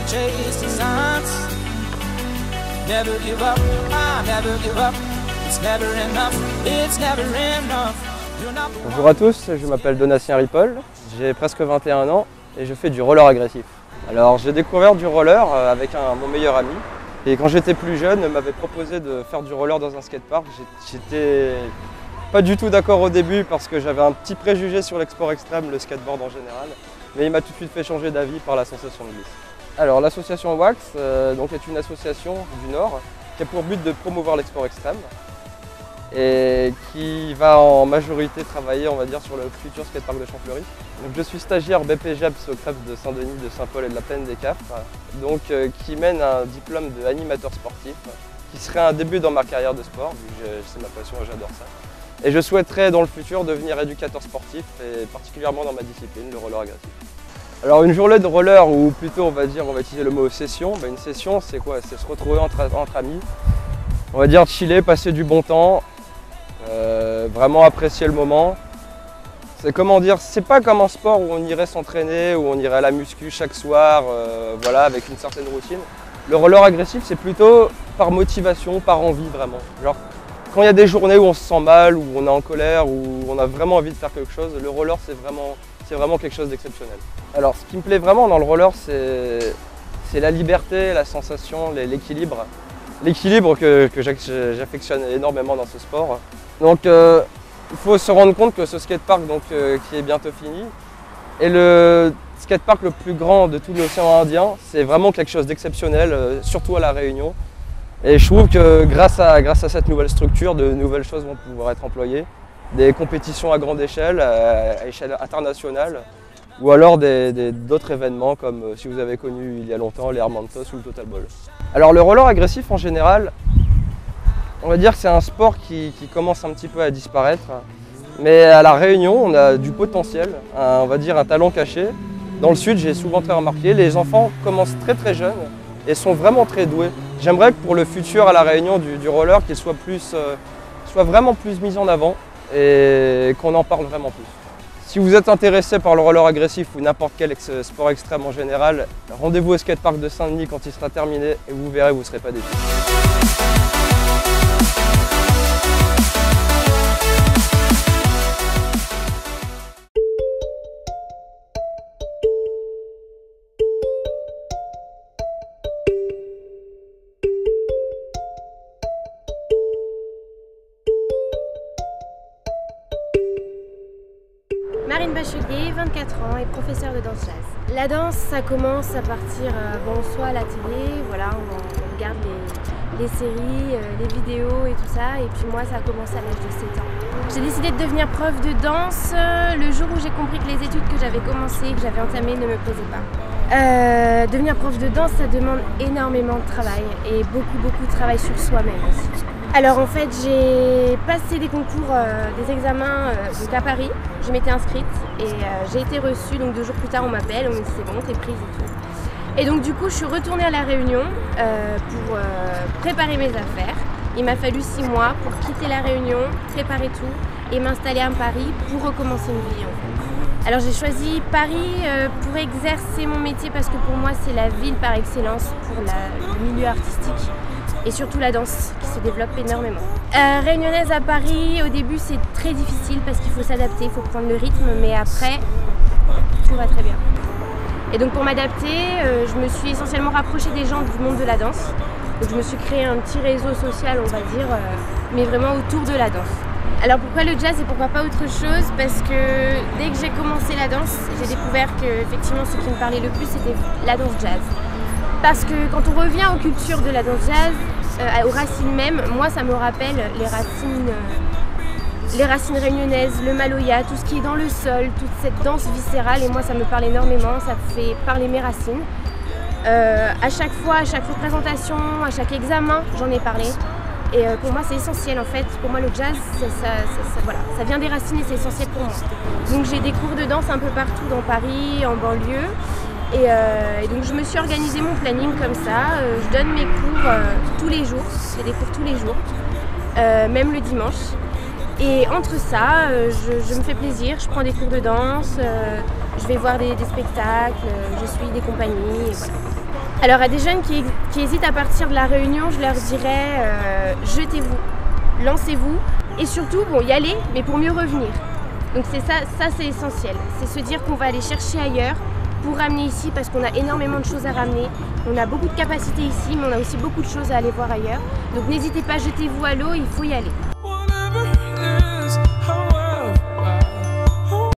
chase the signs. Never give up, I never give up. It's never enough, it's never enough. Bonjour à tous, je m'appelle Donatien Ripoll, j'ai presque 21 ans et je fais du roller agressif. Alors j'ai découvert du roller avec mon meilleur ami et quand j'étais plus jeune, il m'avait proposé de faire du roller dans un skatepark. J'étais pas du tout d'accord au début parce que j'avais un petit préjugé sur l'export extrême, le skateboard en général, mais il m'a tout de suite fait changer d'avis par l'association de glisse. Alors l'association WAX est une association du Nord qui a pour but de promouvoir l'export extrême et qui va en majorité travailler, on va dire, sur le futur skatepark de Champfleury. Donc, je suis stagiaire BPGEPS au CREF de Saint-Denis, de Saint-Paul et de la Plaine des Cafres, qui mène un diplôme d'animateur sportif, qui serait un début dans ma carrière de sport, vu que c'est ma passion et j'adore ça. Et je souhaiterais dans le futur devenir éducateur sportif, et particulièrement dans ma discipline, le roller agressif. Alors une journée de roller, ou plutôt on va utiliser le mot session, une session c'est quoi? C'est se retrouver entre amis, on va dire chiller, passer du bon temps, vraiment apprécier le moment. C'est comment dire, c'est pas comme un sport où on irait s'entraîner, où on irait à la muscu chaque soir, voilà, avec une certaine routine. Le roller agressif c'est plutôt par motivation, par envie vraiment. Genre quand il y a des journées où on se sent mal, où on est en colère, où on a vraiment envie de faire quelque chose, le roller c'est vraiment quelque chose d'exceptionnel. Alors ce qui me plaît vraiment dans le roller c'est la liberté, la sensation, l'équilibre. L'équilibre que j'affectionne énormément dans ce sport. Donc il faut se rendre compte que ce skatepark qui est bientôt fini est le skatepark le plus grand de tout l'océan Indien. C'est vraiment quelque chose d'exceptionnel, surtout à La Réunion. Et je trouve que grâce à cette nouvelle structure, de nouvelles choses vont pouvoir être employées. Des compétitions à grande échelle, à échelle internationale, ou alors d'autres événements comme si vous avez connu il y a longtemps les Hermantos ou le Total Ball. Alors le roller agressif en général, on va dire que c'est un sport qui commence un petit peu à disparaître, mais à La Réunion on a du potentiel, on va dire un talent caché. Dans le sud j'ai souvent très remarqué, les enfants commencent très jeunes et sont vraiment très doués. J'aimerais que pour le futur à La Réunion du roller qu'il soit vraiment plus mis en avant et qu'on en parle vraiment plus. Si vous êtes intéressé par le roller agressif ou n'importe quel sport extrême en général, rendez-vous au skatepark de Saint-Denis quand il sera terminé et vous verrez, vous ne serez pas déçus. Marine Bachelier, 24 ans et professeure de danse jazz. La danse, ça commence à partir, soit à la télé, voilà, on regarde les séries, les vidéos et tout ça, et puis moi ça a commencé à l'âge de 7 ans. J'ai décidé de devenir prof de danse le jour où j'ai compris que les études que j'avais commencées, que j'avais entamées ne me plaisaient pas. Devenir prof de danse, ça demande énormément de travail et beaucoup de travail sur soi-même aussi. Alors en fait j'ai passé des concours, des examens à Paris, je m'étais inscrite et j'ai été reçue, donc 2 jours plus tard on m'appelle, on me dit c'est bon, t'es prise et tout. Et donc du coup je suis retournée à La Réunion pour préparer mes affaires. Il m'a fallu 6 mois pour quitter La Réunion, préparer tout et m'installer à Paris pour recommencer une vie en fait. Alors j'ai choisi Paris pour exercer mon métier parce que pour moi c'est la ville par excellence pour le milieu artistique. Et surtout la danse qui se développe énormément. Réunionnaise à Paris, au début c'est très difficile parce qu'il faut s'adapter, il faut prendre le rythme, mais après tout va très bien. Et donc pour m'adapter, je me suis essentiellement rapprochée des gens du monde de la danse. Donc je me suis créé un petit réseau social, on va dire, mais vraiment autour de la danse. Alors pourquoi le jazz et pourquoi pas autre chose? Parce que dès que j'ai commencé la danse, j'ai découvert que effectivement ce qui me parlait le plus c'était la danse jazz. Parce que quand on revient aux cultures de la danse jazz, aux racines même, moi ça me rappelle les racines réunionnaises, le maloya, tout ce qui est dans le sol, toute cette danse viscérale, et moi ça me parle énormément, ça fait parler mes racines. À chaque fois, à chaque représentation, à chaque examen, j'en ai parlé. Et pour moi c'est essentiel en fait, pour moi le jazz, voilà, ça vient des racines et c'est essentiel pour moi. Donc j'ai des cours de danse un peu partout dans Paris, en banlieue. Et donc je me suis organisé mon planning comme ça, je donne mes cours tous les jours, j'ai des cours tous les jours, même le dimanche. Et entre ça, je me fais plaisir, je prends des cours de danse, je vais voir des spectacles, je suis des compagnies, et voilà. Alors à des jeunes qui hésitent à partir de la Réunion, je leur dirais jetez-vous, lancez-vous et surtout y aller mais pour mieux revenir. Donc c'est ça c'est essentiel, c'est se dire qu'on va aller chercher ailleurs pour ramener ici parce qu'on a énormément de choses à ramener. On a beaucoup de capacités ici mais on a aussi beaucoup de choses à aller voir ailleurs. Donc n'hésitez pas, jetez-vous à l'eau, il faut y aller.